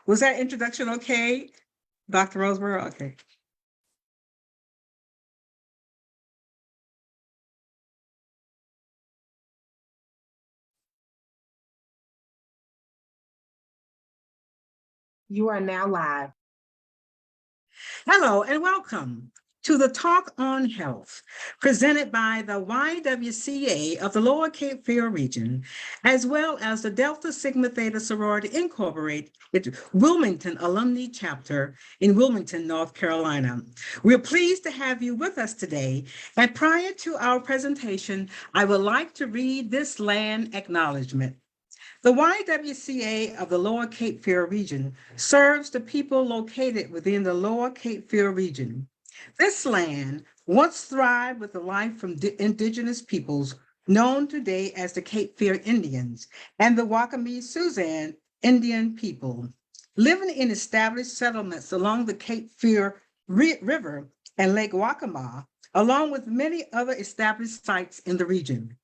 Was that introduction okay, Dr. Roseborough? Okay. You are now live. Hello and welcome to the Talk on Health, presented by the YWCA of the Lower Cape Fear region, as well as the Delta Sigma Theta Sorority Incorporated Wilmington Alumni Chapter in Wilmington, North Carolina. We're pleased to have you with us today. And prior to our presentation, I would like to read this land acknowledgement. The YWCA of the Lower Cape Fear region serves the people located within the Lower Cape Fear region. This land once thrived with the life from indigenous peoples known today as the Cape Fear Indians and the Wakamie Suzan Indian people. Living in established settlements along the Cape Fear River and Lake Waccamaw, along with many other established sites in the region.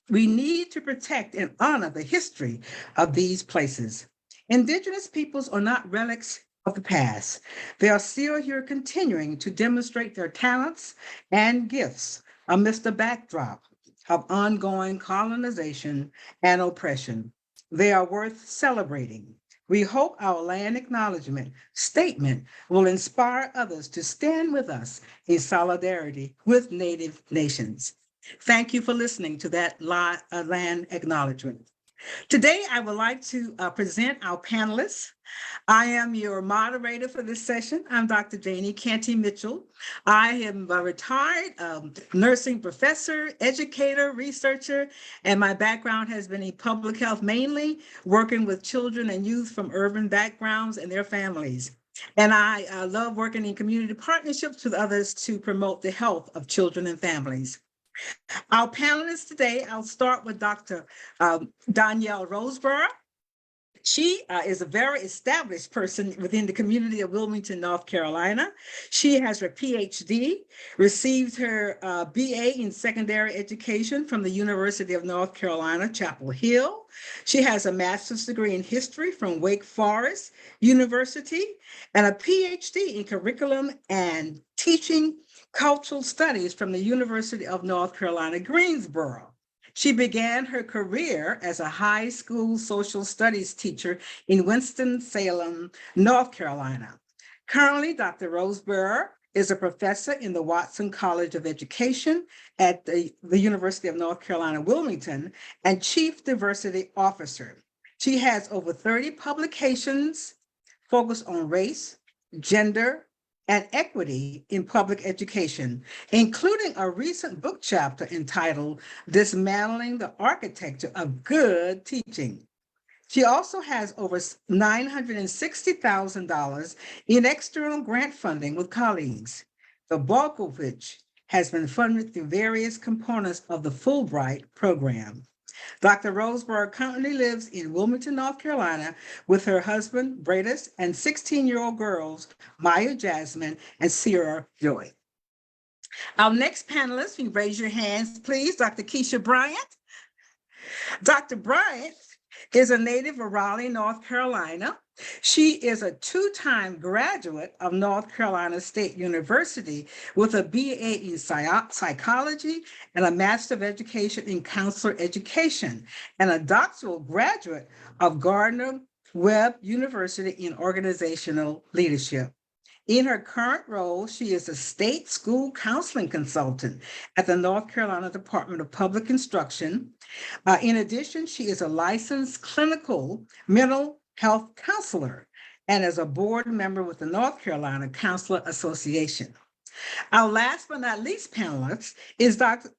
We need to protect and honor the history of these places. Indigenous peoples are not relics of the past. They are still here continuing to demonstrate their talents and gifts amidst the backdrop of ongoing colonization and oppression. They are worth celebrating. We hope our land acknowledgement statement will inspire others to stand with us in solidarity with Native nations. Thank you for listening to that land acknowledgement. Today, I would like to present our panelists. I am your moderator for this session. I'm Dr. Janie Canty Mitchell. I am a retired nursing professor, educator, researcher, and my background has been in public health, mainly working with children and youth from urban backgrounds and their families. And I love working in community partnerships with others to promote the health of children and families. Our panelists today, I'll start with Dr. Danielle Roseborough. She is a very established person within the community of Wilmington, North Carolina. She has her PhD, received her BA in secondary education from the University of North Carolina, Chapel Hill. She has a master's degree in history from Wake Forest University and a PhD in curriculum and teaching cultural studies from the University of North Carolina, Greensboro. She began her career as a high school social studies teacher in Winston-Salem, North Carolina. Currently, Dr. Roseborough is a professor in the Watson College of Education at the University of North Carolina, Wilmington, and Chief Diversity Officer. She has over 30 publications focused on race, gender, and equity in public education, including a recent book chapter entitled Dismantling the Architecture of Good Teaching. She also has over $960,000 in external grant funding with colleagues, the bulk of which has been funded through various components of the Fulbright program. Dr. Roseborough currently lives in Wilmington, North Carolina, with her husband, Bradis, and 16-year-old girls, Maya Jasmine and Sierra Joy. Our next panelist, you raise your hands, please, Dr. Keisha Bryant. Dr. Bryant is a native of Raleigh, North Carolina. She is a two-time graduate of North Carolina State University with a BA in psychology and a Master of Education in Counselor Education, and a doctoral graduate of Gardner-Webb University in Organizational Leadership. In her current role, she is a state school counseling consultant at the North Carolina Department of Public Instruction. In addition, she is a licensed clinical mental health counselor and is a board member with the North Carolina Counselor Association. Our last but not least panelist is Dr.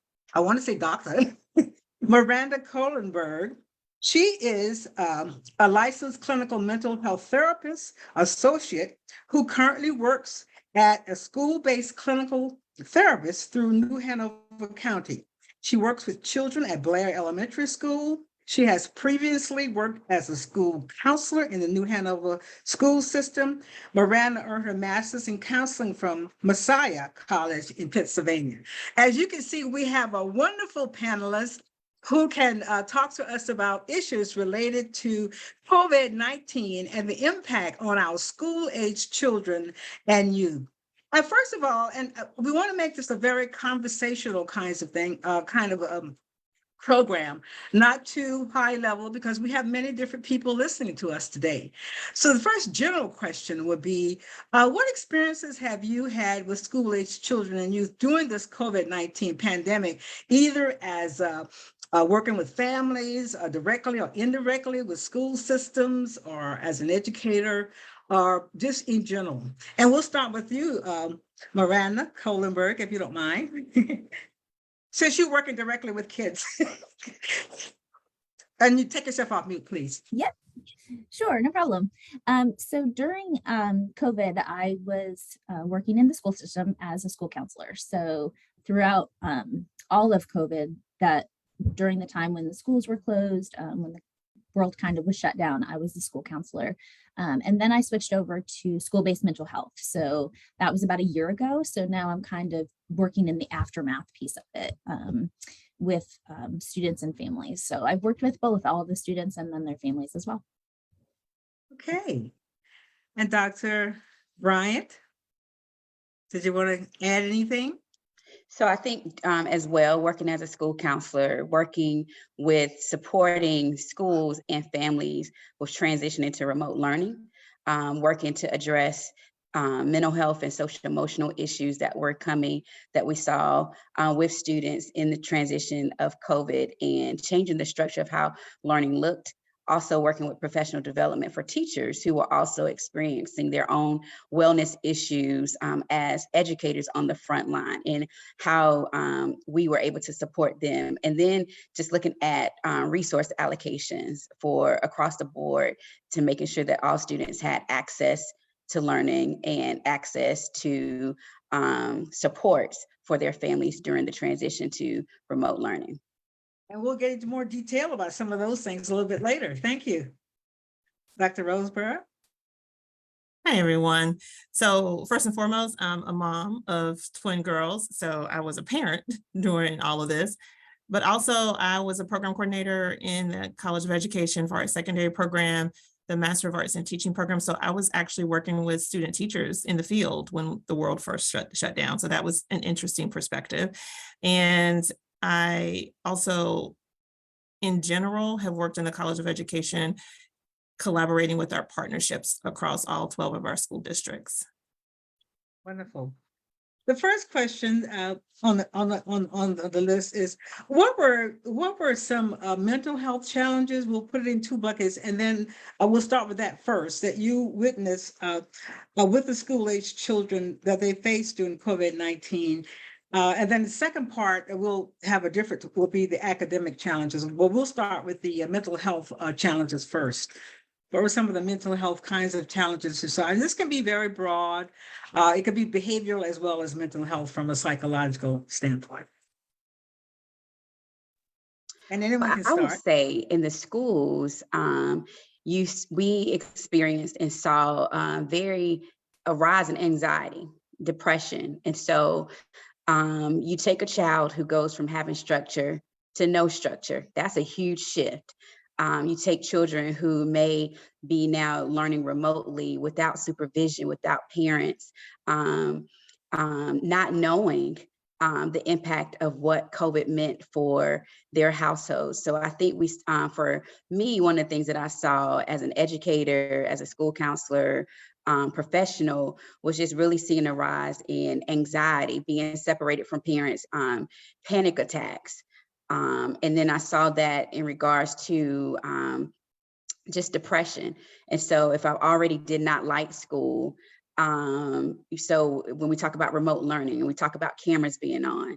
Miranda Kohlenberg. She is a licensed clinical mental health therapist associate who currently works at a school-based clinical therapist through New Hanover County. She works with children at Blair Elementary School. She has previously worked as a school counselor in the New Hanover school system. Miranda earned her master's in counseling from Messiah College in Pennsylvania. As you can see, we have a wonderful panelist. who can talk to us about issues related to COVID-19 and the impact on our school-aged children and youth. First of all, and we want to make this a very conversational kinds of thing, kind of program, not too high level, because we have many different people listening to us today. So the first general question would be, what experiences have you had with school-aged children and youth during this COVID-19 pandemic, either as working with families directly or indirectly with school systems or as an educator or just in general? And we'll start with you, Miranda Kohlenberg, if you don't mind. Since you're working directly with kids. And you take yourself off mute, please. Yep, sure, no problem. So during COVID, I was working in the school system as a school counselor. So throughout all of COVID, that during the time when the schools were closed, when the world kind of was shut down, I was the school counselor. And then I switched over to school-based mental health. So that was about a year ago. So now I'm kind of working in the aftermath piece of it with students and families. So I've worked with both all of the students and then their families as well. Okay. And Dr. Bryant, did you want to add anything? So I think as well, working as a school counselor, working with supporting schools and families with transitioning to remote learning, working to address mental health and social emotional issues that we saw with students in the transition of COVID and changing the structure of how learning looked. Also working with professional development for teachers who are also experiencing their own wellness issues as educators on the front line, and how we were able to support them. And then just looking at resource allocations for across the board to making sure that all students had access to learning and access to supports for their families during the transition to remote learning. And we'll get into more detail about some of those things a little bit later. Thank you. Dr. Roseborough. Hi, everyone. So first and foremost, I'm a mom of twin girls. So I was a parent during all of this, but also I was a program coordinator in the College of Education for our secondary program, the Master of Arts in Teaching program. So I was actually working with student teachers in the field when the world first shut down. So that was an interesting perspective. And I also, in general, have worked in the College of Education, collaborating with our partnerships across all 12 of our school districts. Wonderful. The first question on the list is, what were some mental health challenges? We'll put it in two buckets, and then we'll start with that first, that you witnessed with the school-aged children that they faced during COVID-19. And then the second part will be the academic challenges. Well, we'll start with the mental health challenges first. What were some of the mental health kinds of challenges you saw? And this can be very broad. It could be behavioral as well as mental health from a psychological standpoint. And anyone can start. I would say in the schools, we experienced and saw a rise in anxiety, depression. And so you take a child who goes from having structure to no structure. That's a huge shift. You take children who may be now learning remotely without supervision, without parents, not knowing the impact of what COVID meant for their households. So I think for me, one of the things that I saw as an educator, as a school counselor, professional, was just really seeing a rise in anxiety, being separated from parents, panic attacks. And then I saw that in regards to just depression. And so if I already did not like school, so when we talk about remote learning and we talk about cameras being on,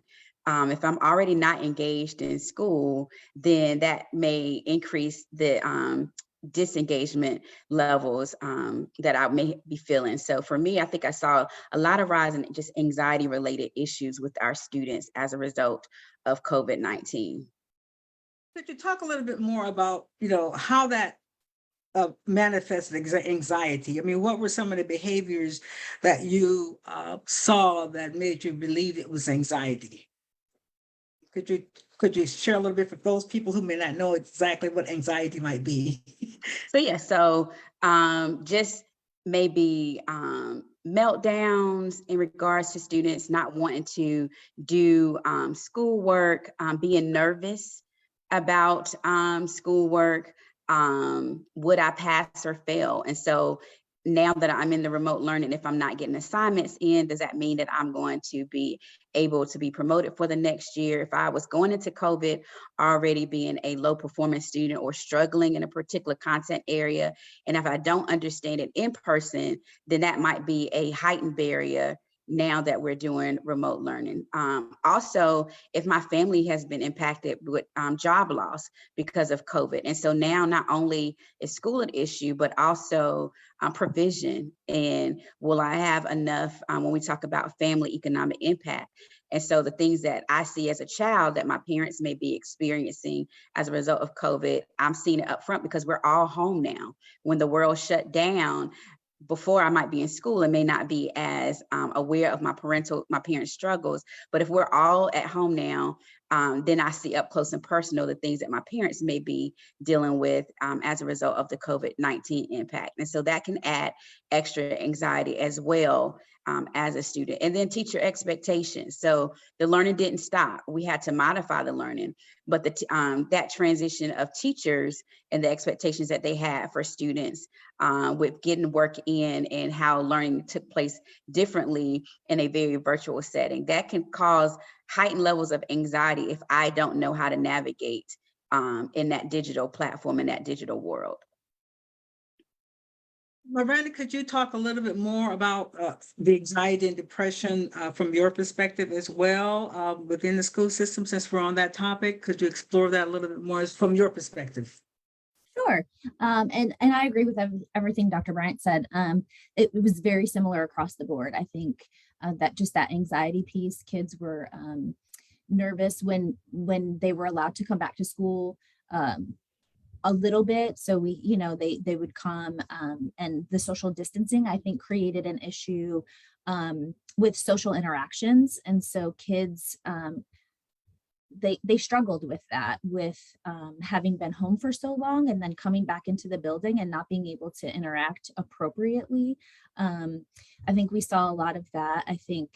if I'm already not engaged in school, then that may increase the disengagement levels that I may be feeling. So for me, I think I saw a lot of rise in just anxiety related issues with our students as a result of COVID-19. Could you talk a little bit more about, how that manifested anxiety? I mean, what were some of the behaviors that you saw that made you believe it was anxiety? Could you Could you share a little bit for those people who may not know exactly what anxiety might be? So yeah, so just maybe meltdowns in regards to students not wanting to do schoolwork, being nervous about schoolwork. Would I pass or fail? And so now that I'm in the remote learning, if I'm not getting assignments in, does that mean that I'm going to be able to be promoted for the next year? If I was going into COVID already being a low performance student or struggling in a particular content area, and if I don't understand it in person, then that might be a heightened barrier now that we're doing remote learning. Also, if my family has been impacted with job loss because of COVID. And so now not only is school an issue, but also provision, and will I have enough when we talk about family economic impact. And so the things that I see as a child that my parents may be experiencing as a result of COVID, I'm seeing it up front because we're all home now. When the world shut down, before I might be in school and may not be as aware of my parents' struggles. But if we're all at home now, then I see up close and personal the things that my parents may be dealing with as a result of the COVID-19 impact. And so that can add extra anxiety as well as a student. And then teacher expectations. So the learning didn't stop. We had to modify the learning, but that transition of teachers and the expectations that they had for students with getting work in and how learning took place differently in a very virtual setting, that can cause heightened levels of anxiety if I don't know how to navigate in that digital platform, in that digital world. Miranda, could you talk a little bit more about the anxiety and depression from your perspective as well within the school system, since we're on that topic? Could you explore that a little bit more from your perspective? Sure. And I agree with everything Dr. Bryant said. It was very similar across the board. I think that just that anxiety piece, kids were nervous when they were allowed to come back to school a little bit. So they would come and the social distancing, I think, created an issue with social interactions. And so kids, they struggled with that, with having been home for so long and then coming back into the building and not being able to interact appropriately. I think we saw a lot of that. I think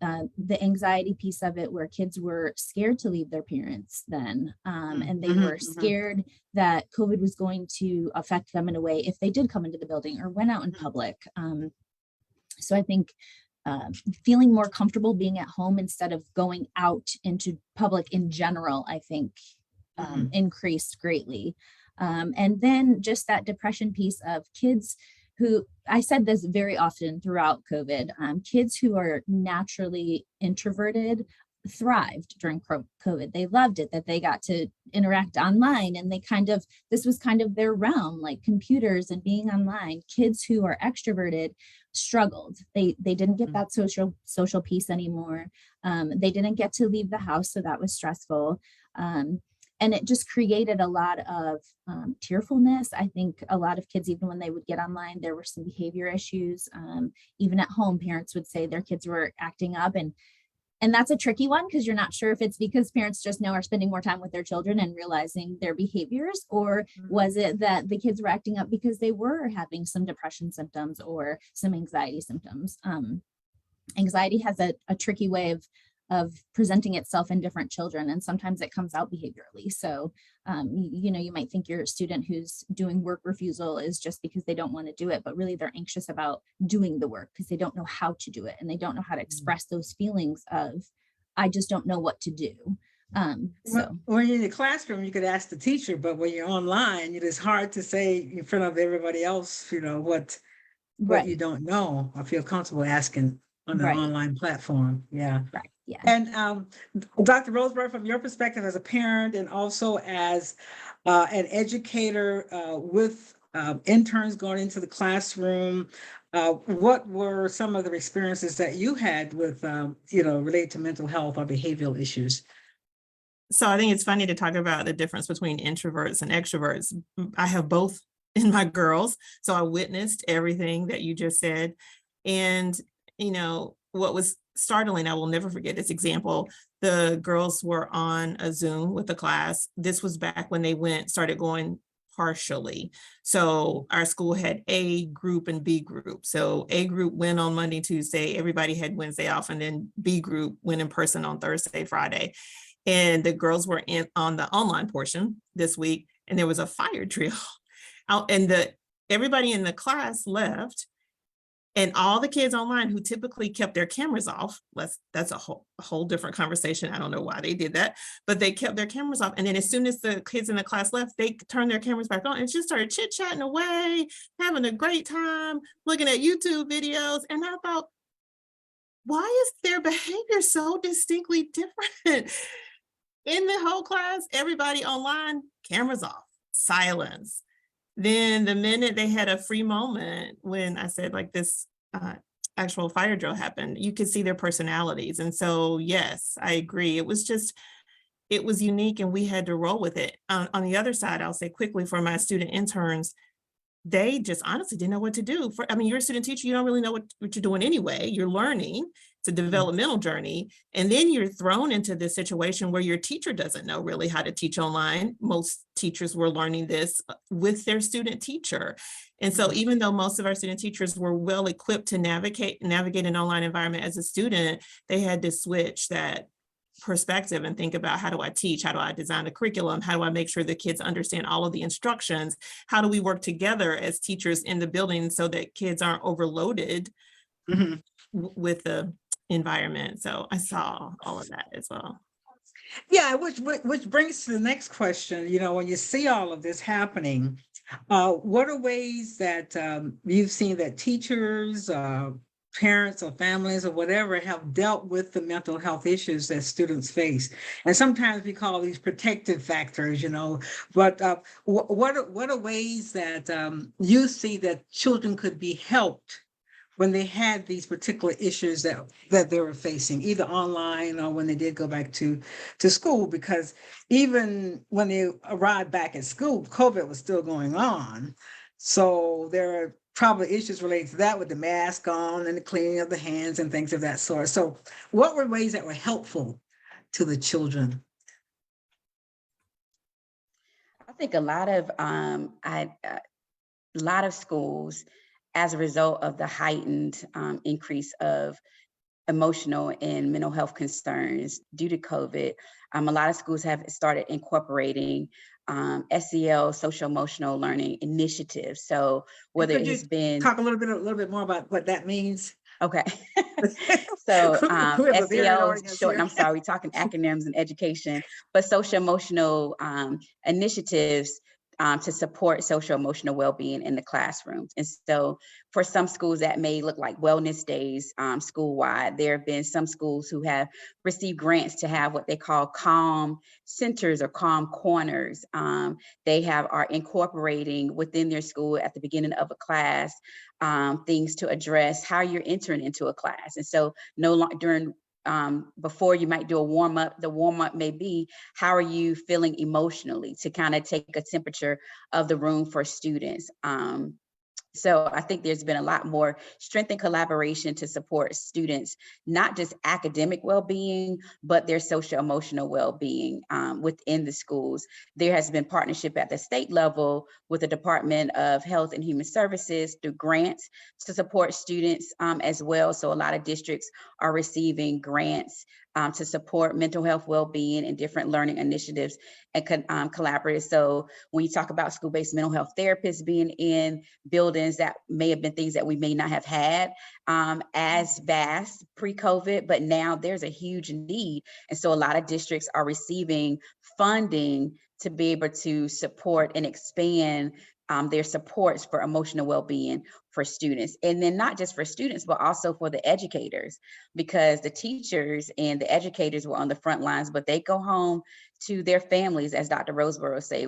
the anxiety piece of it, where kids were scared to leave their parents then, and they were scared that COVID was going to affect them in a way if they did come into the building or went out in public. So I think feeling more comfortable being at home instead of going out into public in general, I think increased greatly. And then just that depression piece of kids who, I said this very often throughout COVID, kids who are naturally introverted thrived during COVID. They loved it that they got to interact online, and this was kind of their realm, like computers and being online. Kids who are extroverted struggled. They didn't get that social piece anymore. They didn't get to leave the house, so that was stressful. And it just created a lot of tearfulness. I think a lot of kids, even when they would get online, there were some behavior issues. Even at home, parents would say their kids were acting up, and that's a tricky one because you're not sure if it's because parents just now are spending more time with their children and realizing their behaviors, or was it that the kids were acting up because they were having some depression symptoms or some anxiety symptoms. Anxiety has a tricky way of presenting itself in different children, and sometimes it comes out behaviorally. So you might think your student who's doing work refusal is just because they don't want to do it, but really they're anxious about doing the work because they don't know how to do it, and they don't know how to express those feelings of, I just don't know what to do. So when you're in the classroom, you could ask the teacher, but when you're online, it is hard to say in front of everybody else, what right. you don't know or feel comfortable asking on the Right. online platform. Yeah. Right. Yeah. And Dr. Roseberg, from your perspective as a parent and also as an educator with interns going into the classroom, what were some of the experiences that you had with, related to mental health or behavioral issues? So I think it's funny to talk about the difference between introverts and extroverts. I have both in my girls, so I witnessed everything that you just said. And what was startling. I will never forget this example. The girls were on a Zoom with the class. This was back when they started going partially. So our school had A group and B group. So A group went on Monday, Tuesday, everybody had Wednesday off, and then B group went in person on Thursday, Friday. And the girls were on the online portion this week, and there was a fire drill out, and everybody in the class left. And all the kids online who typically kept their cameras off, that's a whole different conversation. I don't know why they did that, but they kept their cameras off. And then as soon as the kids in the class left, they turned their cameras back on and just started chit-chatting away, having a great time, looking at YouTube videos. And I thought, why is their behavior so distinctly different? In the whole class, everybody online, cameras off, silence. Then the minute they had a free moment, when I said like this actual fire drill happened, you could see their personalities. And so, yes, I agree. It was unique, and we had to roll with it. On the other side, I'll say quickly, for my student interns, they just honestly didn't know what to do. You're a student teacher, you don't really know what you're doing anyway. You're learning. It's a developmental journey. And then you're thrown into this situation where your teacher doesn't know really how to teach online. Most teachers were learning this with their student teacher. And so even though most of our student teachers were well equipped to navigate an online environment as a student, they had to switch that perspective and think about, how do I teach? How do I design a curriculum? How do I make sure the kids understand all of the instructions? How do we work together as teachers in the building so that kids aren't overloaded with the environment? So I saw all of that as well. Yeah, which brings to the next question. When you see all of this happening, what are ways that you've seen that teachers, parents or families or whatever have dealt with the mental health issues that students face? And sometimes we call these protective factors, but what are ways that you see that children could be helped when they had these particular issues that they were facing, either online or when they did go back to school? Because even when they arrived back at school, COVID was still going on. So there are probably issues related to that, with the mask on and the cleaning of the hands and things of that sort. So what were ways that were helpful to the children? I think a lot of schools, as a result of the heightened increase of emotional and mental health concerns due to COVID, a lot of schools have started incorporating SEL, social emotional learning initiatives. So whether Could you it's been talk a little bit more about what that means? okay. So We have a very SEL audience is short, here. I'm sorry, we're talking acronyms in education, but social emotional initiatives to support social emotional well-being in the classrooms. And so for some schools that may look like wellness days school-wide, there have been some schools who have received grants to have what they call calm centers or calm corners. They are incorporating within their school at the beginning of a class things to address how you're entering into a class. And so no longer during before you might do a warm up, the warm up may be, how are you feeling emotionally, to kind of take a temperature of the room for students. So I think there's been a lot more strength and collaboration to support students, not just academic well-being, but their social emotional well-being within the schools. There has been partnership at the state level with the Department of Health and Human Services through grants to support students as well. So a lot of districts are receiving grants to support mental health well-being and different learning initiatives and collaborate. So when you talk about school-based mental health therapists being in buildings, that may have been things that we may not have had as vast pre-COVID, but now there's a huge need. And so a lot of districts are receiving funding to be able to support and expand their supports for emotional well-being for students. And then not just for students, but also for the educators, because the teachers and the educators were on the front lines, but they go home to their families, as Dr. Roseborough say,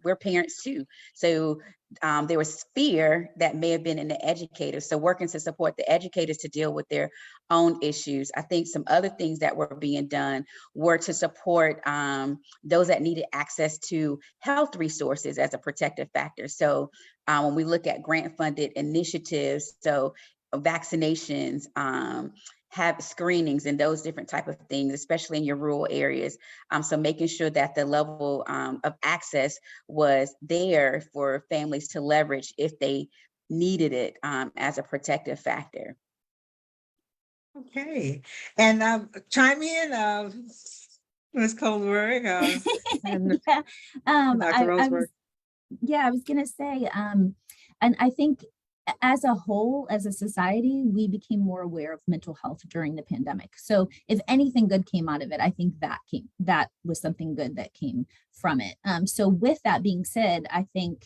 we're parents too. So there was fear that may have been in the educators. So working to support the educators to deal with their own issues. I think some other things that were being done were to support those that needed access to health resources as a protective factor. So when we look at grant funded initiatives, so vaccinations, have screenings and those different type of things, especially in your rural areas. So making sure that the level of access was there for families to leverage if they needed it as a protective factor. Okay, and chime in, Ms. Colbert, and Yeah, Dr. Roseberg. I was gonna say, and I think as a whole, as a society, we became more aware of mental health during the pandemic. So if anything good came out of it, I think that was something good that came from it. So with that being said, I think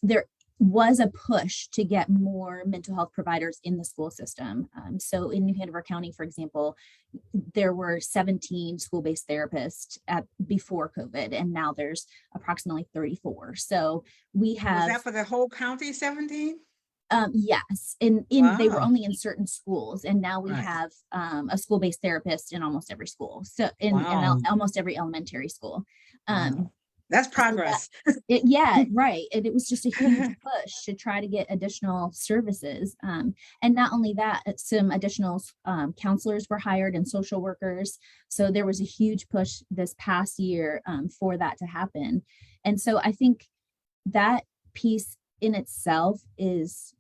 there was a push to get more mental health providers in the school system. So in New Hanover County, for example, there were 17 school-based therapists before COVID, and now there's approximately 34. So we Was have that for the whole county, 17? yes, they were Wow. only in certain schools, and now we Right. have a school-based therapist in almost every school. So Wow. almost every elementary school. Wow. That's So progress. yeah, right. And it was just a huge push to try to get additional services. And not only that, some additional counselors were hired and social workers. So there was a huge push this past year for that to happen. And so I think that piece in itself is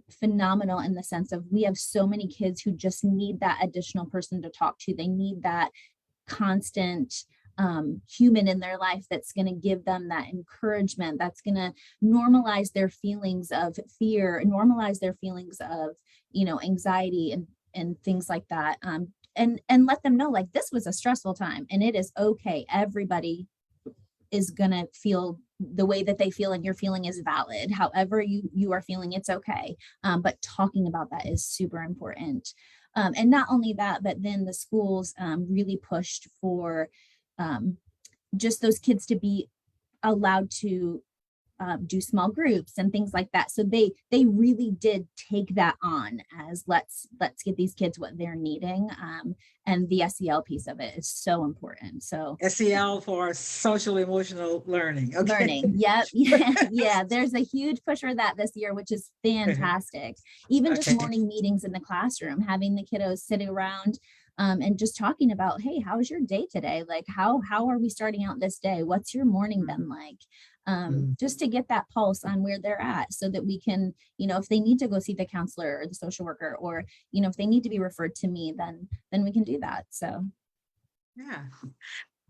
phenomenal in the sense of we have so many kids who just need that additional person to talk to. They need that constant human in their life that's going to give them that encouragement, that's going to normalize their feelings of fear, normalize their feelings of, anxiety and things like that. And let them know like this was a stressful time and it is okay. Everybody is going to feel the way that they feel and your feeling is valid. However you are feeling, it's okay. But talking about that is super important. And not only that, but then the schools really pushed for just those kids to be allowed to do small groups and things like that. So they really did take that on as let's get these kids what they're needing. And the SEL piece of it is so important. So SEL for social emotional learning. Okay. learning. Yep. Yeah. There's a huge push for that this year, which is fantastic. Even just Okay. morning meetings in the classroom, having the kiddos sitting around and just talking about, hey, how was your day today? Like, how are we starting out this day? What's your morning been like? Just to get that pulse on where they're at so that we can, if they need to go see the counselor or the social worker, or, if they need to be referred to me, then we can do that. So. Yeah.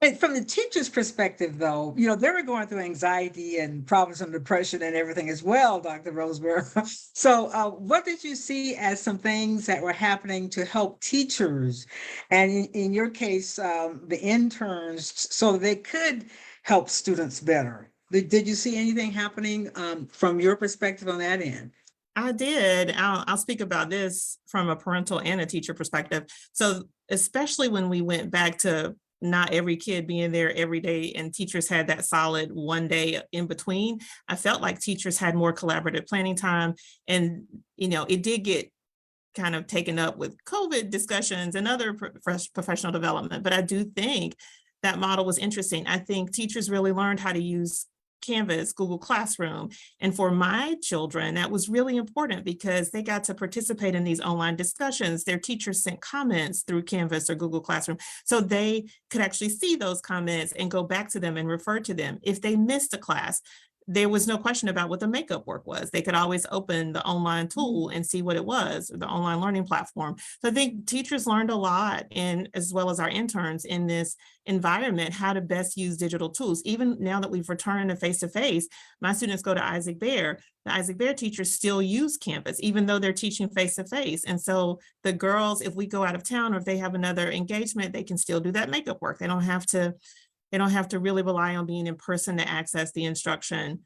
And from the teacher's perspective, though, they were going through anxiety and problems and depression and everything as well, Dr. Roseberg. So what did you see as some things that were happening to help teachers, and in your case, the interns, so they could help students better? Did you see anything happening from your perspective on that end? I did. I'll speak about this from a parental and a teacher perspective. So especially when we went back to not every kid being there every day and teachers had that solid one day in between, I felt like teachers had more collaborative planning time. And, it did get kind of taken up with COVID discussions and other professional development. But I do think that model was interesting. I think teachers really learned how to use Canvas, Google Classroom. And for my children, that was really important because they got to participate in these online discussions. Their teachers sent comments through Canvas or Google Classroom, so they could actually see those comments and go back to them and refer to them. If they missed a class, there was no question about what the makeup work was. They could always open the online tool and see what it was, the online learning platform. So I think teachers learned a lot, and as well as our interns in this environment, how to best use digital tools. Even now that we've returned to face-to-face, my students go to Isaac Bear. The Isaac Bear teachers still use Canvas, even though they're teaching face-to-face. And so the girls, if we go out of town or if they have another engagement, they can still do that makeup work. They don't have to really rely on being in person to access the instruction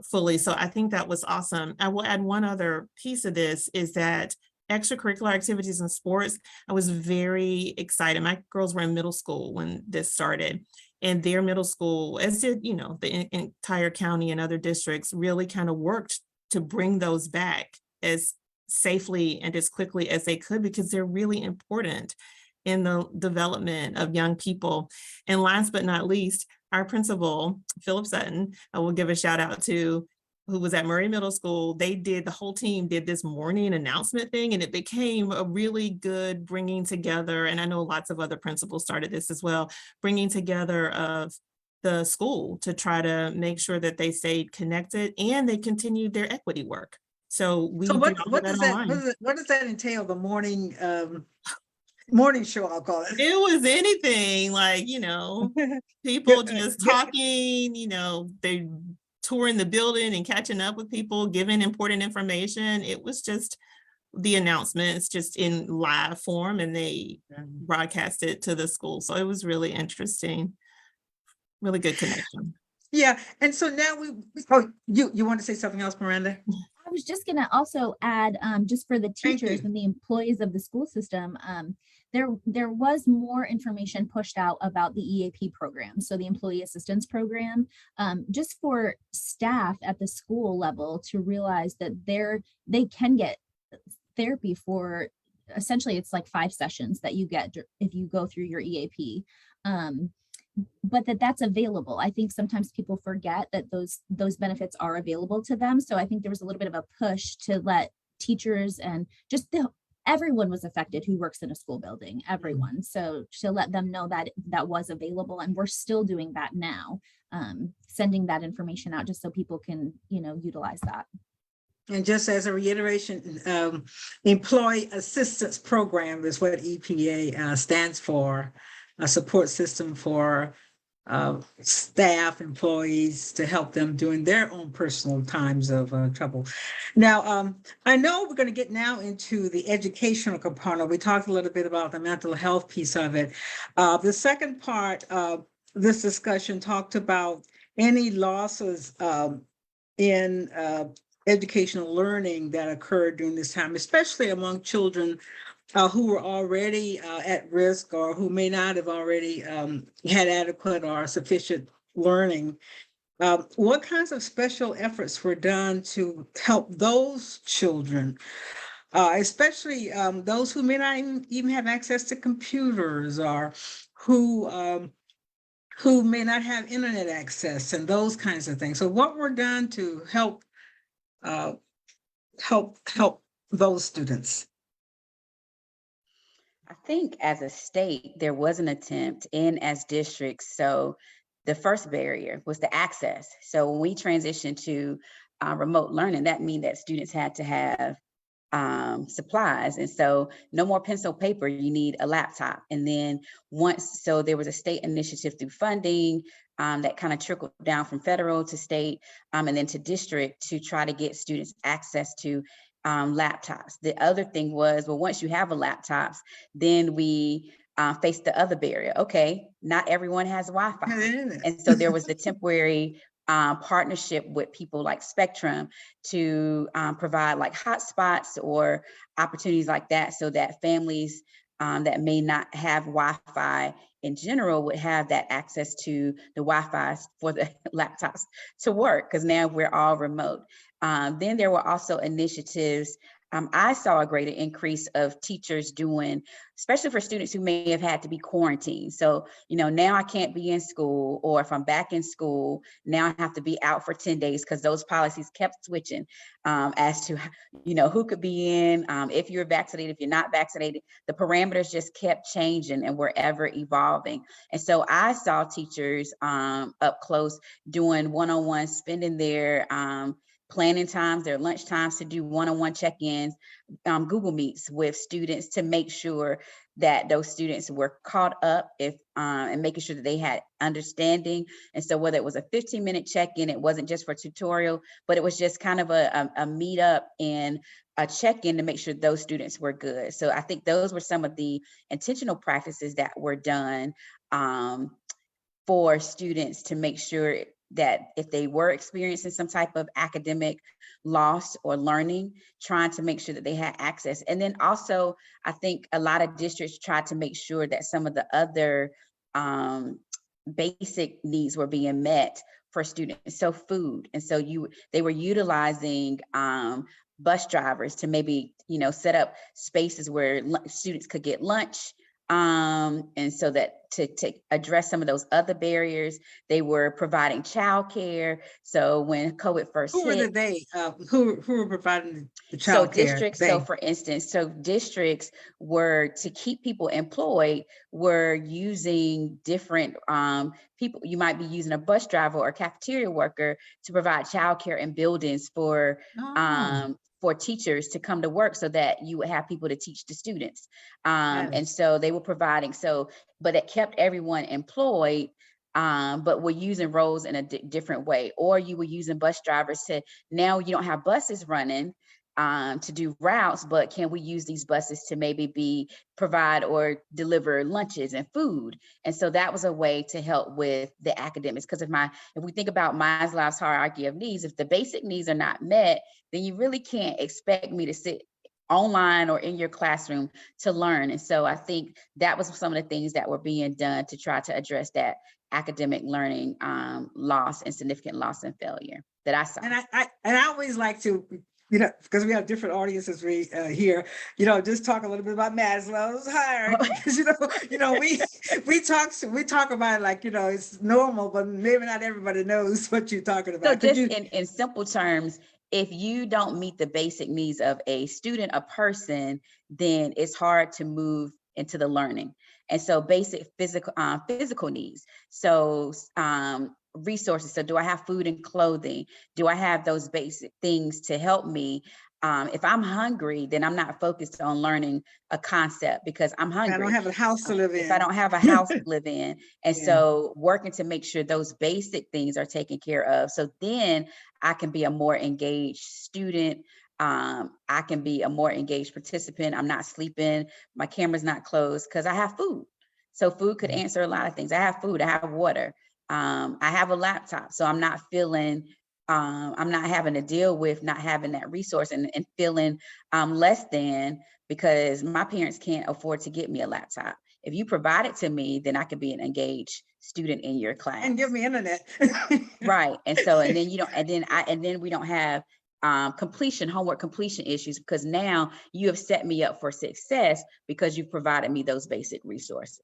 fully. So I think that was awesome. I will add one other piece of this is that extracurricular activities and sports, I was very excited. My girls were in middle school when this started, and their middle school, as did, the entire county and other districts, really kind of worked to bring those back as safely and as quickly as they could, because they're really important in the development of young people. And last but not least, our principal, Philip Sutton, I will give a shout out to. who was at Murray Middle School, the whole team did this morning announcement thing, and it became a really good bringing together. And I know lots of other principals started this as well, bringing together of the school to try to make sure that they stayed connected and they continued their equity work. So we So did all of that online. what does that entail? The morning show, I'll call it. It was anything like, people just Yeah. talking, they touring the building and catching up with people, giving important information. It was just the announcements just in live form, and they broadcast it to the school. So it was really interesting. Really good connection. Yeah, and so now you want to say something else, Miranda? I was just gonna also add, just for the Thank teachers you. and the employees of the school system, there was more information pushed out about the EAP program, so the Employee Assistance Program, just for staff at the school level to realize that they can get therapy for, essentially it's like 5 sessions that you get if you go through your EAP. But that's available. I think sometimes people forget that those benefits are available to them. So I think there was a little bit of a push to let teachers and just everyone was affected who works in a school building, everyone. So to let them know that that was available, and we're still doing that now, sending that information out just so people can, utilize that. And just as a reiteration, Employee Assistance Program is what EPA stands for, a support system for staff, employees, to help them during their own personal times of trouble. Now, I know we're going to get now into the educational component. We talked a little bit about the mental health piece of it. The second part of this discussion talked about any losses in educational learning that occurred during this time, especially among children who were already at risk, or who may not have already had adequate or sufficient learning. What kinds of special efforts were done to help those children, especially those who may not even have access to computers, or who may not have internet access, and those kinds of things? So what were done to help those students? I think as a state, there was an attempt, and as districts. So the first barrier was the access. So when we transitioned to remote learning, that means that students had to have supplies. And so no more pencil paper, you need a laptop. And then so there was a state initiative through funding that kind of trickled down from federal to state, and then to district, to try to get students access to laptops. The other thing was, well, once you have a laptops, then we face the other barrier. Okay, not everyone has Wi-Fi. And so there was the temporary partnership with people like Spectrum to provide like hotspots or opportunities like that, so that families that may not have Wi-Fi in general would have that access to the Wi-Fi for the laptops to work, because now we're all remote. Then there were also initiatives. I saw a greater increase of teachers doing, especially for students who may have had to be quarantined. So, now I can't be in school, or if I'm back in school, now I have to be out for 10 days, because those policies kept switching as to, who could be in, if you're vaccinated, if you're not vaccinated. The parameters just kept changing and were ever evolving. And so I saw teachers up close doing one-on-one, spending their planning times, their lunch times, to do one-on-one check-ins, Google Meets with students, to make sure that those students were caught up and making sure that they had understanding. And so whether it was a 15-minute check-in, it wasn't just for tutorial, but it was just kind of a meet-up and a check-in to make sure those students were good. So I think those were some of the intentional practices that were done for students, to make sure that if they were experiencing some type of academic loss or learning, trying to make sure that they had access. And then also, I think a lot of districts tried to make sure that some of the other basic needs were being met for students. So food. And so they were utilizing bus drivers to maybe, set up spaces where students could get lunch And so that to address some of those other barriers, they were providing childcare. So when COVID first Who were the hit, they, who were providing the so childcare? districts, so They, for instance, so districts were to keep people employed, were using different people. You might be using a bus driver or cafeteria worker to provide childcare in buildings oh, for teachers to come to work so that you would have people to teach the students. And yes. so they were providing, but it kept everyone employed. But we're using roles in a different way, or you were using bus drivers to, now you don't have buses running to do routes, but can we use these buses to maybe provide or deliver lunches and food? And so that was a way to help with the academics. Because if we think about Maslow's hierarchy of needs, if the basic needs are not met, then you really can't expect me to sit online or in your classroom to learn. And so I think that was some of the things that were being done to try to address that academic learning loss and significant loss and failure that I saw. And I always like to, because we have different audiences here, just talk a little bit about Maslow's hierarchy. Because we talk about it like it's normal, but maybe not everybody knows what you're talking about. So just in simple terms, if you don't meet the basic needs of a student, a person, then it's hard to move into the learning. And so basic physical needs. So resources. So do I have food and clothing? Do I have those basic things to help me? If I'm hungry, then I'm not focused on learning a concept because I'm hungry. I don't have a house to live in. If I don't have a house to live in. And Yeah. so working to make sure those basic things are taken care of. So then I can be a more engaged student. I can be a more engaged participant. I'm not sleeping. My camera's not closed because I have food. So food could answer a lot of things. I have food, I have water. I have a laptop, so I'm not having to deal with not having that resource and feeling less than, because my parents can't afford to get me a laptop. If you provide it to me, then I could be an engaged student in your class. And give me internet. Right. And so, and then we don't have homework completion issues, because now you have set me up for success because you've provided me those basic resources.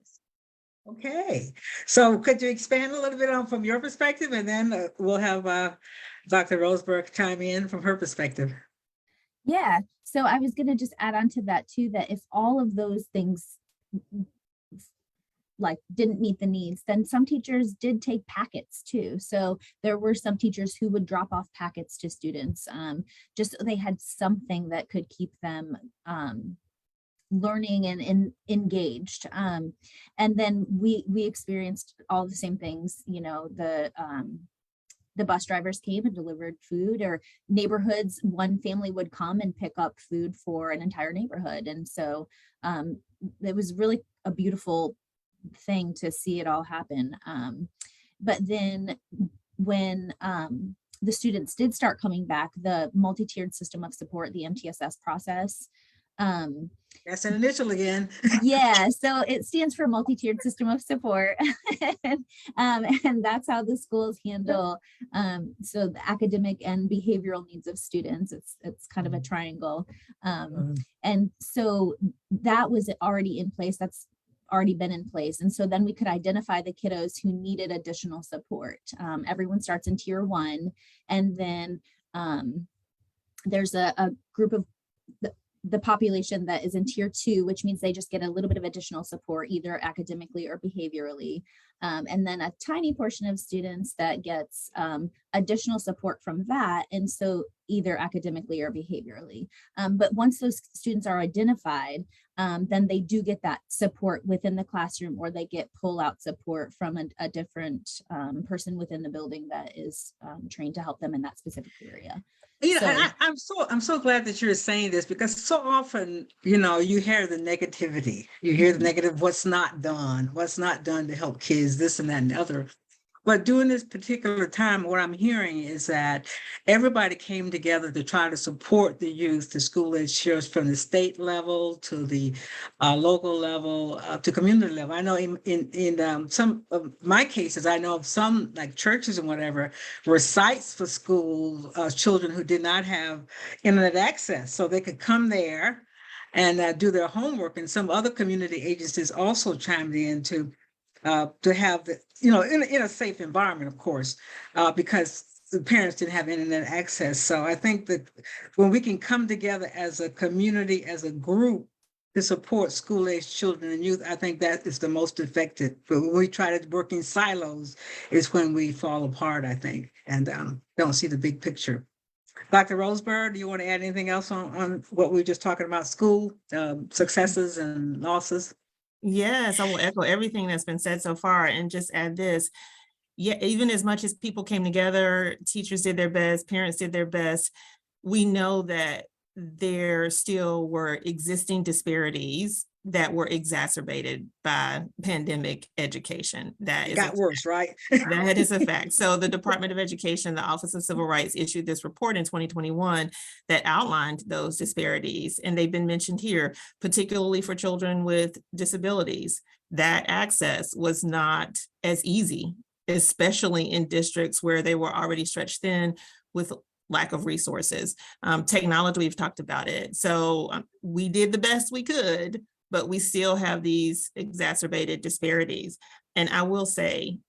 Okay, so could you expand a little bit on from your perspective, and then we'll have Dr. Roseberg chime in from her perspective. Yeah, so I was going to just add on to that too, that if all of those things like didn't meet the needs, then some teachers did take packets too. So there were some teachers who would drop off packets to students, just so they had something that could keep them learning and engaged. And then we experienced all the same things, the bus drivers came and delivered food, or neighborhoods, one family would come and pick up food for an entire neighborhood. And so it was really a beautiful thing to see it all happen. But then when the students did start coming back, the multi-tiered system of support, the MTSS process, that's an initial again. Yeah, so it stands for multi-tiered system of support. And that's how the schools handle so the academic and behavioral needs of students. It's kind of a triangle. And so that was already in place. That's already been in place. And so then we could identify the kiddos who needed additional support. Everyone starts in tier 1, and then there's a group of the population that is in tier 2, which means they just get a little bit of additional support, either academically or behaviorally. And then a tiny portion of students that gets additional support from that. And so either academically or behaviorally. But once those students are identified, then they do get that support within the classroom, or they get pull-out support from a different person within the building that is trained to help them in that specific area. I'm so glad that you're saying this, because so often, you hear the negativity, you hear the negative, what's not done to help kids, this and that and the other. But during this particular time, what I'm hearing is that everybody came together to try to support the youth, the school age chairs, from the state level to the local level to community level. I know in some of my cases, I know of some like churches and whatever were sites for school children who did not have internet access, so they could come there and do their homework. And some other community agencies also chimed in to have the, in a safe environment, of course, because the parents didn't have internet access. So I think that when we can come together as a community, as a group, to support school-aged children and youth, I think that is the most effective. But when we try to work in silos is when we fall apart, I think, and don't see the big picture. Dr. Roseberg, do you want to add anything else on what we were just talking about, school successes and losses? Yes, I will echo everything that's been said so far and just add this. Yeah, even as much as people came together, teachers did their best, parents did their best, we know that there still were existing disparities that were exacerbated by pandemic education. That It is got worse, right? that is a fact. So the Department of Education, the Office of Civil Rights issued this report in 2021 that outlined those disparities. And they've been mentioned here, particularly for children with disabilities. That access was not as easy, especially in districts where they were already stretched thin with lack of resources. Technology, we've talked about it. So we did the best we could, but we still have these exacerbated disparities. And I will say,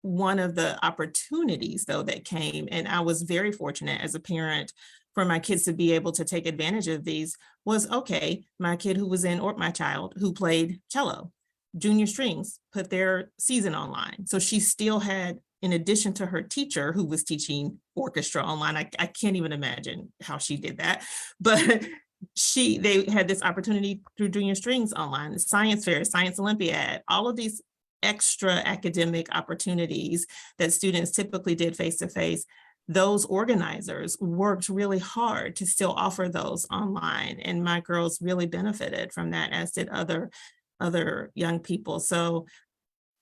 one of the opportunities though that came, and I was very fortunate as a parent for my kids to be able to take advantage of these, was okay, my kid who was in, or my child who played cello, Junior Strings put their season online. So she still had, in addition to her teacher who was teaching orchestra online, I can't even imagine how she did that, but they had this opportunity through Junior Strings online, the science fair, science Olympiad, all of these extra academic opportunities that students typically did face-to-face. Those organizers worked really hard to still offer those online, and my girls really benefited from that, as did other young people. So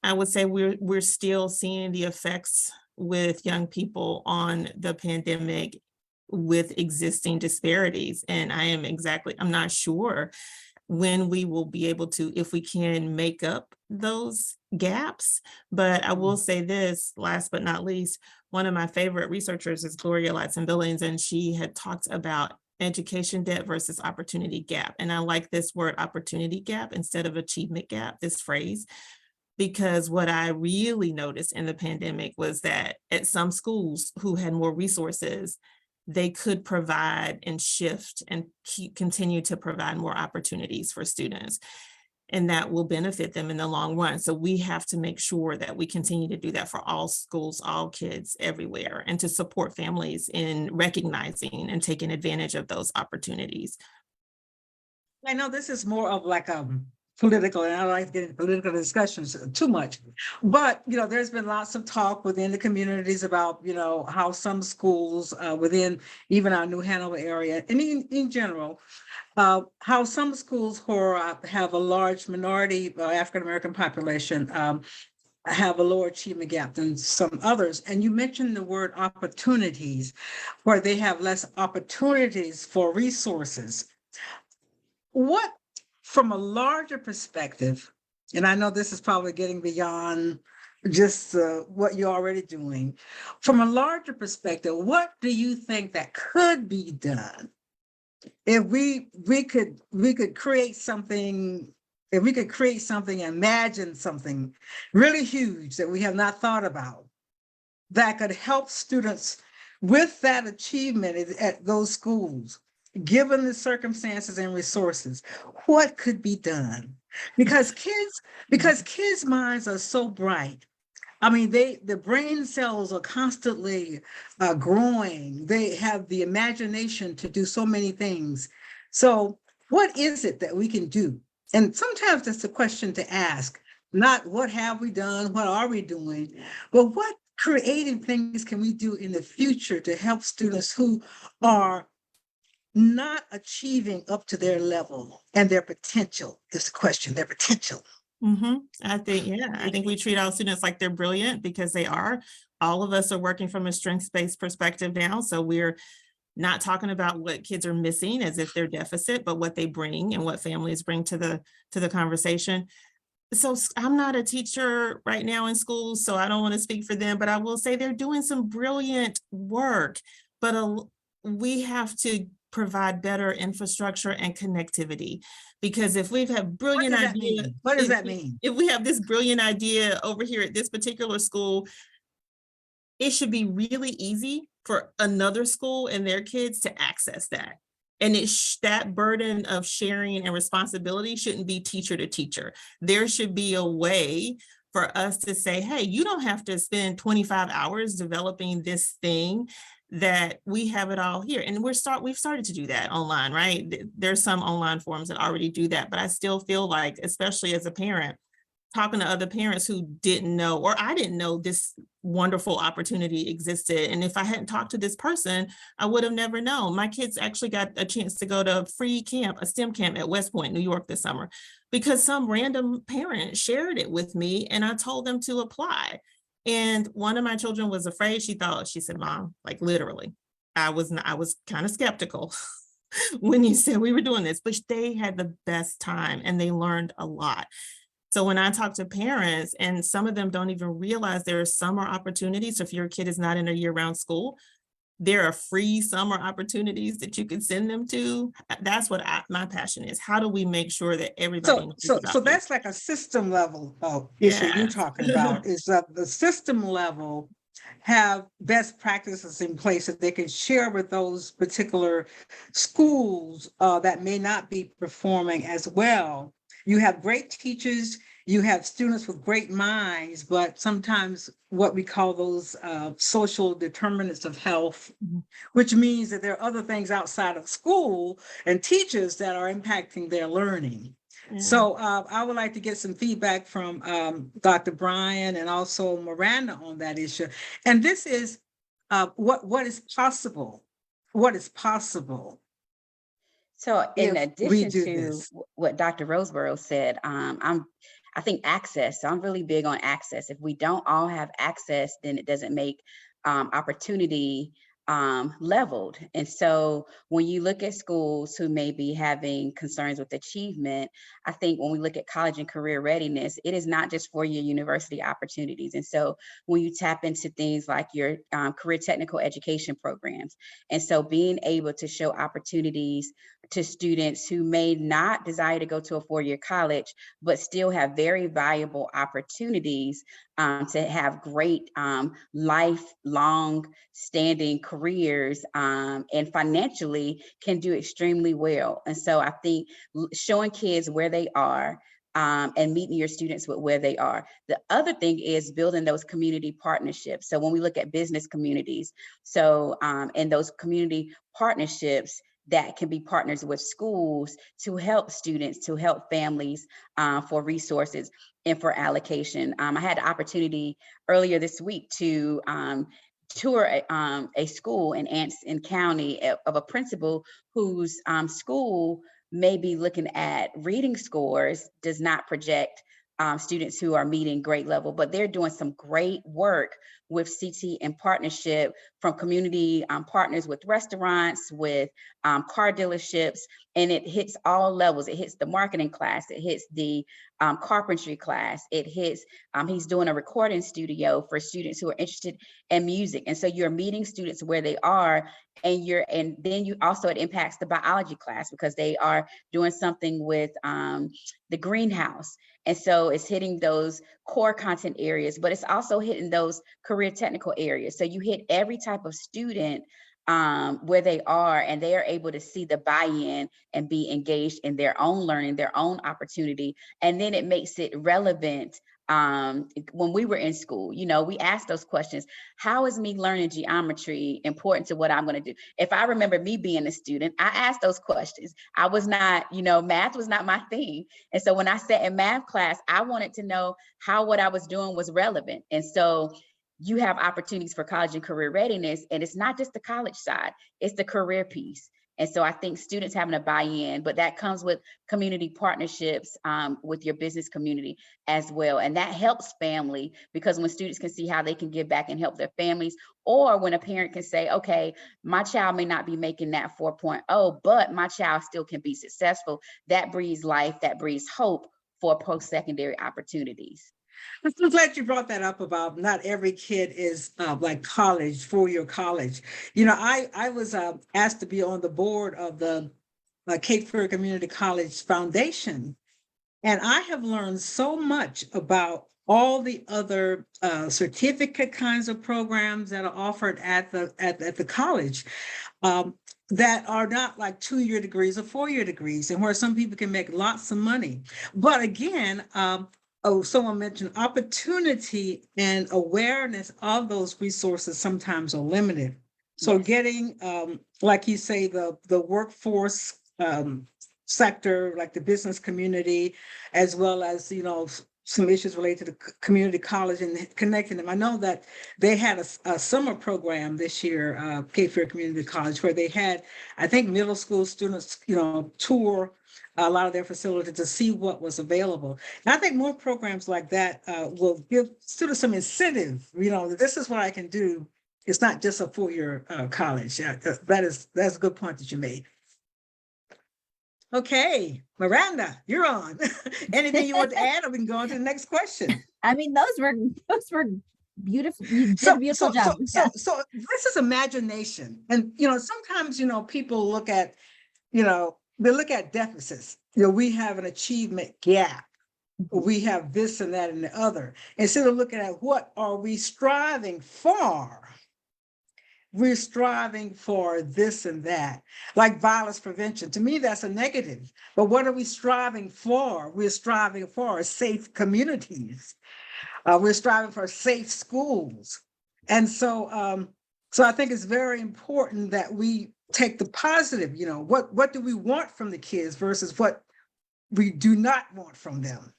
I would say we're still seeing the effects with young people on the pandemic with existing disparities. And I'm not sure when we will be able to, if we can make up those gaps. But I will say this, last but not least, one of my favorite researchers is Gloria Ladson-Billings, and she had talked about education debt versus opportunity gap. And I like this word opportunity gap instead of achievement gap, this phrase, because what I really noticed in the pandemic was that at some schools who had more resources, they could provide and shift and continue to provide more opportunities for students. And that will benefit them in the long run. So we have to make sure that we continue to do that for all schools, all kids everywhere, and to support families in recognizing and taking advantage of those opportunities. I know this is more of like political, and I don't like to get into political discussions too much, but there's been lots of talk within the communities about how some schools within even our New Hanover area and in general, how some schools who have a large minority African-American population have a lower achievement gap than some others. And you mentioned the word opportunities, where they have less opportunities for resources. What, from a larger perspective, and I know this is probably getting beyond just what you're already doing, from a larger perspective, what do you think that could be done if we could create something, if we could create something, imagine something really huge that we have not thought about that could help students with that achievement at those schools, given the circumstances and resources? What could be done? Because kids' minds are so bright. I mean, the brain cells are constantly growing. They have the imagination to do so many things. So what is it that we can do? And sometimes that's a question to ask, not what have we done, what are we doing, but what creative things can we do in the future to help students who are not achieving up to their level and their potential is the question, their potential. I think we treat our students like they're brilliant, because they are. All of us are working from a strengths-based perspective now. So we're not talking about what kids are missing as if they're deficit, but what they bring and what families bring to the conversation. So I'm not a teacher right now in schools, so I don't want to speak for them, but I will say they're doing some brilliant work. But we have to provide better infrastructure and connectivity. Because if we've had What brilliant does that idea, mean? What does if- that mean? If we have this brilliant idea over here at this particular school, it should be really easy for another school and their kids to access that. And that burden of sharing and responsibility shouldn't be teacher to teacher. There should be a way for us to say, hey, you don't have to spend 25 hours developing this thing, that we have it all here. And we've started to do that online, right? There's some online forums that already do that, but I still feel like, especially as a parent, talking to other parents who didn't know, or I didn't know this wonderful opportunity existed. And if I hadn't talked to this person, I would have never known. My kids actually got a chance to go to a free camp, a STEM camp at West Point, New York this summer, because some random parent shared it with me and I told them to apply. And one of my children was afraid. She said, Mom, like literally, I was kind of skeptical when you said we were doing this, but they had the best time and they learned a lot. So when I talk to parents, and some of them don't even realize there are summer opportunities. So if your kid is not in a year-round school, there are free summer opportunities that you can send them to. That's what my passion is. How do we make sure that everybody knows So about this? that's like a system level issue you're Yes. talking about, is that the system level have best practices in place that they can share with those particular schools that may not be performing as well. You have great teachers, you have students with great minds, but sometimes what we call those social determinants of health, Mhm. which means that there are other things outside of school and teachers that are impacting their learning. Yeah. So I would like to get some feedback from Dr. Bryan and also Miranda on that issue. And this is what is possible. What is possible So in if we addition do to this? what Dr. Roseborough said, I think access. So I'm really big on access. If we don't all have access, then it doesn't make opportunity leveled. And so when you look at schools who may be having concerns with achievement, I think when we look at college and career readiness, it is not just for your university opportunities. And so when you tap into things like your career technical education programs, and so being able to show opportunities to students who may not desire to go to a four-year college, but still have very valuable opportunities to have great lifelong standing careers and financially can do extremely well. And so I think showing kids where they are and meeting your students with where they are. The other thing is building those community partnerships. So when we look at business communities, so in those community partnerships, that can be partners with schools to help students, to help families for resources and for allocation. I had the opportunity earlier this week to tour a school in Anson County of a principal whose school may be looking at reading scores, does not project students who are meeting grade level, but they're doing some great work with CT in partnership from community partners with restaurants, with car dealerships, and it hits all levels. It hits the marketing class, it hits the carpentry class, it hits, he's doing a recording studio for students who are interested in music. And so you're meeting students where they are, and then you also, it impacts the biology class because they are doing something with the greenhouse. And so it's hitting those core content areas, but it's also hitting those career technical areas. So you hit every type of student where they are, and they are able to see the buy-in and be engaged in their own learning, their own opportunity. And then it makes it relevant. When we were in school, you know, we asked those questions. How is me learning geometry important to what I'm going to do? If I remember me being a student, I asked those questions. I was not, you know, math was not my thing. And so when I sat in math class, I wanted to know how what I was doing was relevant. And so you have opportunities for college and career readiness, and it's not just the college side, it's the career piece. And so I think students having a buy-in, but that comes with community partnerships with your business community as well. And that helps family, because when students can see how they can give back and help their families, or when a parent can say, okay, my child may not be making that 4.0, but my child still can be successful. That breeds life, that breeds hope for post-secondary opportunities. I'm glad you brought that up about not every kid is like college, 4-year college. I was asked to be on the board of the Cape Fear Community College Foundation. And I have learned so much about all the other certificate kinds of programs that are offered at the college that are not like 2-year degrees or 4-year degrees, and where some people can make lots of money. But again, someone mentioned opportunity and awareness of those resources sometimes are limited. So Yes. getting, like you say, the workforce sector, like the business community, as well as, some issues related to community college and connecting them. I know that they had a summer program this year, Cape Fear Community College, where they had, I think, middle school students, tour a lot of their facilities to see what was available. And I think more programs like that will give students some incentive, this is what I can do. It's not just a 4-year college. Yeah, that's a good point that you made. Okay, Miranda, you're on. Anything you want to add, or we can go on to the next question? I mean, those were beautiful. You did So, a beautiful job. so this is imagination, and sometimes people look at, they look at deficits. We have an achievement gap. We have this and that and the other. Instead of looking at what are we striving for, we're striving for this and that, like violence prevention. To me, that's a negative. But what are we striving for? We're striving for safe communities. We're striving for safe schools. And so I think it's very important that we take the positive, what do we want from the kids versus what we do not want from them.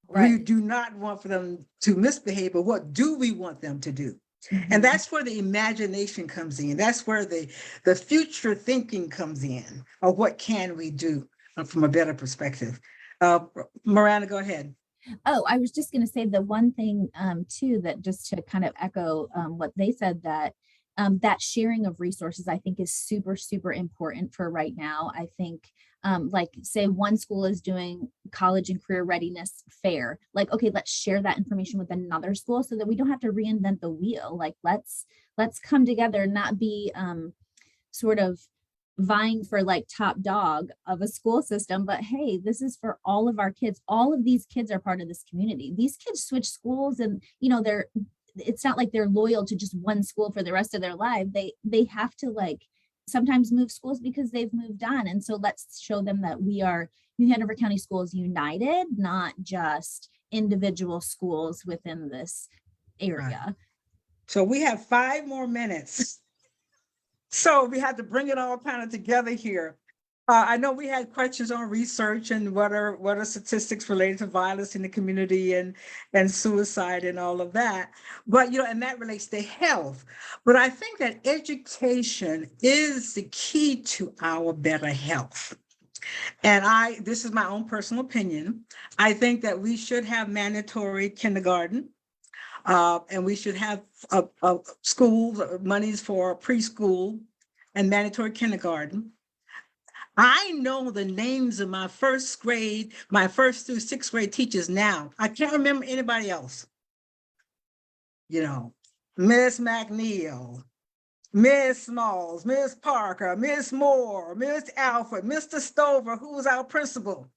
We Right. do not want for them to misbehave, but what do we want them to do? Mhm. And that's where the imagination comes in. That's where the future thinking comes in, of what can we do from a better perspective. Miranda, go ahead. Oh, I was just going to say the one thing too, that just to kind of echo what they said, that that sharing of resources I think is super, super important for right now. I think like say one school is doing college and career readiness fair, like, okay, let's share that information with another school so that we don't have to reinvent the wheel. Like let's come together, not be sort of vying for like top dog of a school system, but hey, this is for all of our kids. All of these kids are part of this community. These kids switch schools, and it's not like they're loyal to just one school for the rest of their life. They have to like sometimes move schools because they've moved on. And so let's show them that we are New Hanover County Schools United, not just individual schools within this area. So we have 5 more minutes. So we had to bring it all kind of together here. I know we had questions on research and what are statistics related to violence in the community and suicide and all of that. But and that relates to health. But I think that education is the key to our better health. And this is my own personal opinion. I think that we should have mandatory kindergarten. And we should have schools, monies for preschool and mandatory kindergarten. I know the names of my first through 6th grade teachers now. I can't remember anybody else. Miss McNeil, Miss Smalls, Miss Parker, Miss Moore, Miss Alfred, Mr. Stover, who was our principal.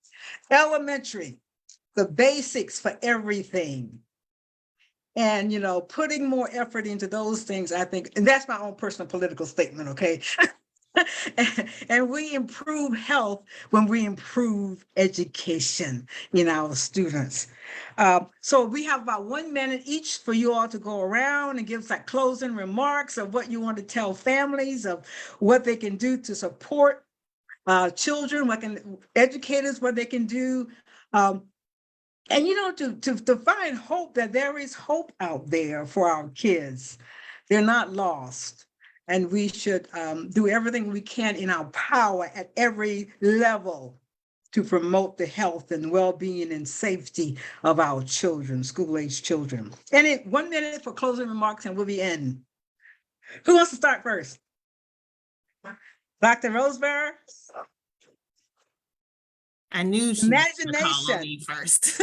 Elementary, the basics for everything. And, putting more effort into those things, I think, and that's my own personal political statement, okay? And we improve health when we improve education in our students. So we have about 1 minute each for you all to go around and give like closing remarks of what you want to tell families, of what they can do to support children, educators, what they can do. And to find hope, that there is hope out there for our kids. They're not lost. And we should do everything we can in our power at every level to promote the health and well-being and safety of our children, school-age children. And 1 minute for closing remarks and we'll be in. Who wants to start first? Dr. Roseberry? I knew she was gonna call on Imagination. me first.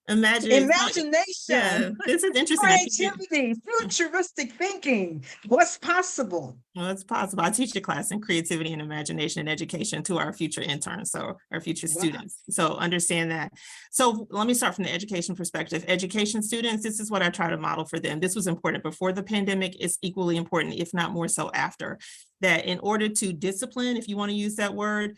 Imagine. Imagination, Yeah, this is interesting. I teach it. creativity, futuristic thinking. What's possible? Well, it's possible. I teach a class in creativity and imagination and education to our future interns, so our future Wow. students. So understand that. So let me start from the education perspective. Education students, this is what I try to model for them. This was important before the pandemic. It's equally important, if not more so after. That in order to discipline, if you want to use that word,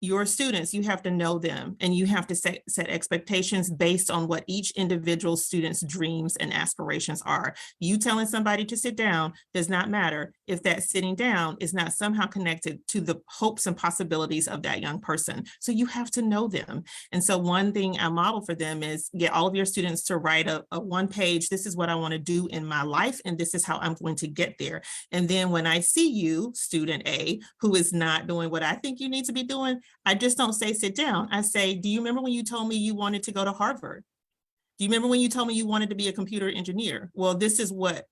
your students, you have to know them and you have to set expectations based on what each individual student's dreams and aspirations are. You telling somebody to sit down does not matter if that sitting down is not somehow connected to the hopes and possibilities of that young person. So you have to know them. And so one thing I model for them is get all of your students to write a one page, this is what I want to do in my life, and this is how I'm going to get there. And then when I see you, student A, who is not doing what I think you need to be doing, I just don't say sit down. I say, do you remember when you told me you wanted to go to Harvard? Do you remember when you told me you wanted to be a computer engineer? Well, this is what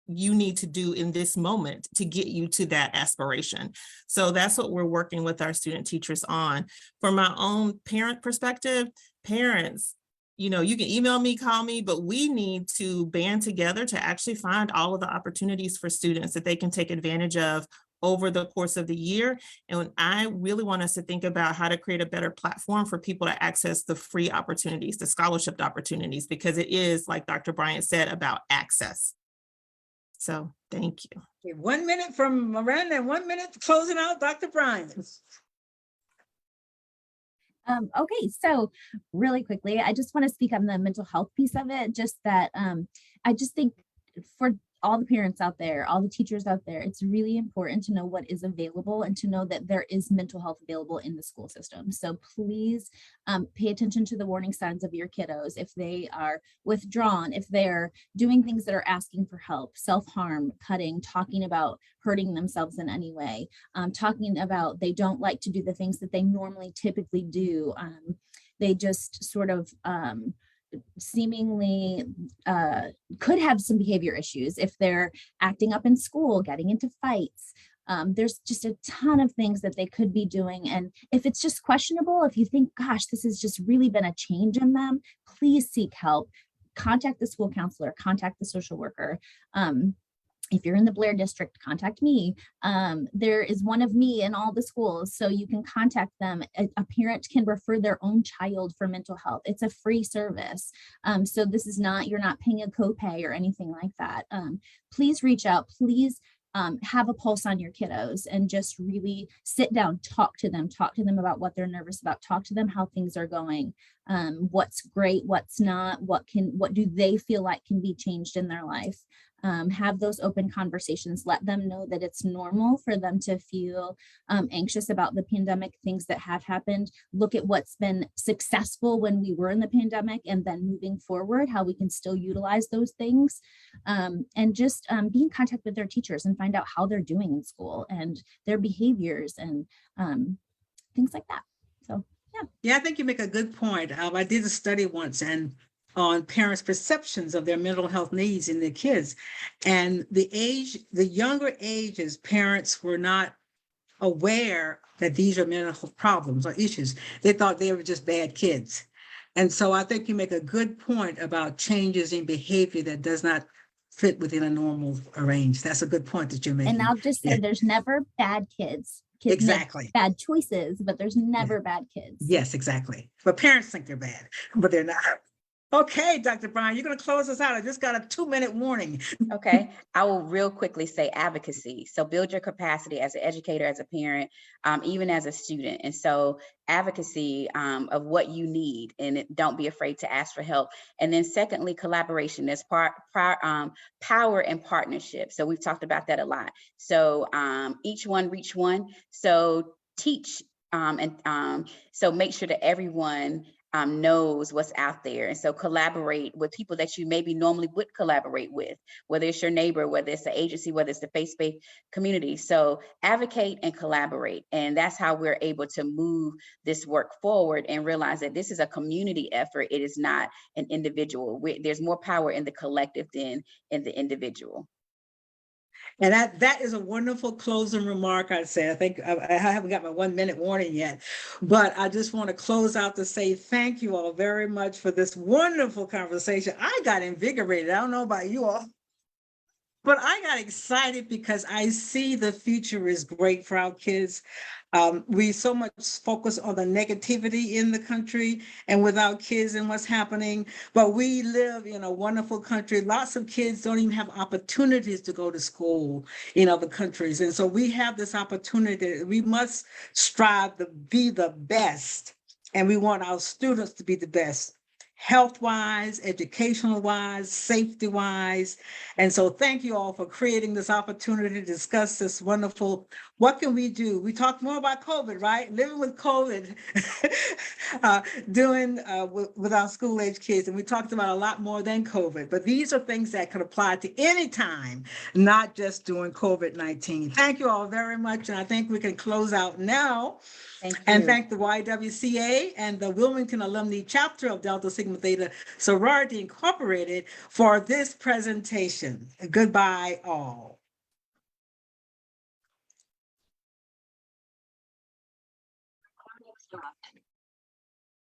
you need to do in this moment to get you to that aspiration. So that's what we're working with our student teachers on. From my own parent perspective, parents, you know, you can email me, call me, but we need to band together to actually find all of the opportunities for students that they can take advantage of over the course of the year. And I really want us to think about how to create a better platform for people to access the free opportunities, the scholarship opportunities, because it is, like Dr. Bryant said, about access. So thank you. Okay, 1 minute from Miranda and 1 minute closing out Dr. Bryant. Okay, so really quickly, I just want to speak on the mental health piece of it. Just that I just think for all the parents out there, all the teachers out there, it's really important to know what is available and to know that there is mental health available in the school system. So please pay attention to the warning signs of your kiddos. If they are withdrawn, if they're doing things that are asking for help, self-harm, cutting, talking about hurting themselves in any way, talking about they don't like to do the things that they normally typically do. They just sort of seemingly could have some behavior issues if they're acting up in school, getting into fights. There's just a ton of things that they could be doing. And if it's just questionable, if you think, gosh, this has just really been a change in them, please seek help. Contact the school counselor, contact the social worker. If you're in the Blair district, contact me. There is one of me in all the schools, so you can contact them. A parent can refer their own child for mental health. It's a free service. So this is not, you're not paying a copay or anything like that. Please reach out, please have a pulse on your kiddos and just really sit down, talk to them about what they're nervous about, talk to them how things are going, what's great, what's not, what do they feel like can be changed in their life. Have those open conversations, let them know that it's normal for them to feel anxious about the pandemic, things that have happened, look at what's been successful when we were in the pandemic, and then moving forward, how we can still utilize those things, and just be in contact with their teachers and find out how they're doing in school and their behaviors and things like that. So, yeah. Yeah, I think you make a good point. I did a study once and on parents' perceptions of their mental health needs in their kids. And the younger ages, parents were not aware that these are mental health problems or issues. They thought they were just bad kids. And so I think you make a good point about changes in behavior that does not fit within a normal range. That's a good point that you're making. And I'll just say there's never bad kids. Kids exactly. make bad choices, but there's never bad kids. Yes, exactly. But parents think they're bad, but they're not. Okay, Dr. Bryant, you're going to close us out. I just got a 2-minute warning. Okay, I will real quickly say advocacy. So build your capacity as an educator, as a parent, even as a student. And so advocacy of what you need, and don't be afraid to ask for help. And then secondly, collaboration. There's power and partnership. So we've talked about that a lot. So each one reach one. So teach so make sure that everyone knows what's out there. And so collaborate with people that you maybe normally would collaborate with, whether it's your neighbor, whether it's the agency, whether it's the faith-based community. So advocate and collaborate. And that's how we're able to move this work forward and realize that this is a community effort. It is not an individual. There's more power in the collective than in the individual. And that is a wonderful closing remark, I'd say. I think I haven't got my 1 minute warning yet, but I just want to close out to say thank you all very much for this wonderful conversation. I got invigorated. I don't know about you all, but I got excited because I see the future is great for our kids. We so much focus on the negativity in the country and with our kids and what's happening, but we live in a wonderful country. Lots of kids don't even have opportunities to go to school in other countries. And so we have this opportunity. We must strive to be the best. And we want our students to be the best, health-wise, educational-wise, safety-wise. And so thank you all for creating this opportunity to discuss this wonderful, what can we do? We talked more about COVID, right? Living with COVID, doing with our school-age kids. And we talked about a lot more than COVID, but these are things that could apply to any time, not just during COVID-19. Thank you all very much. And I think we can close out now. Thank you. And thank the YWCA and the Wilmington Alumni Chapter of Delta Sigma Theta Sorority Incorporated for this presentation. Goodbye, all.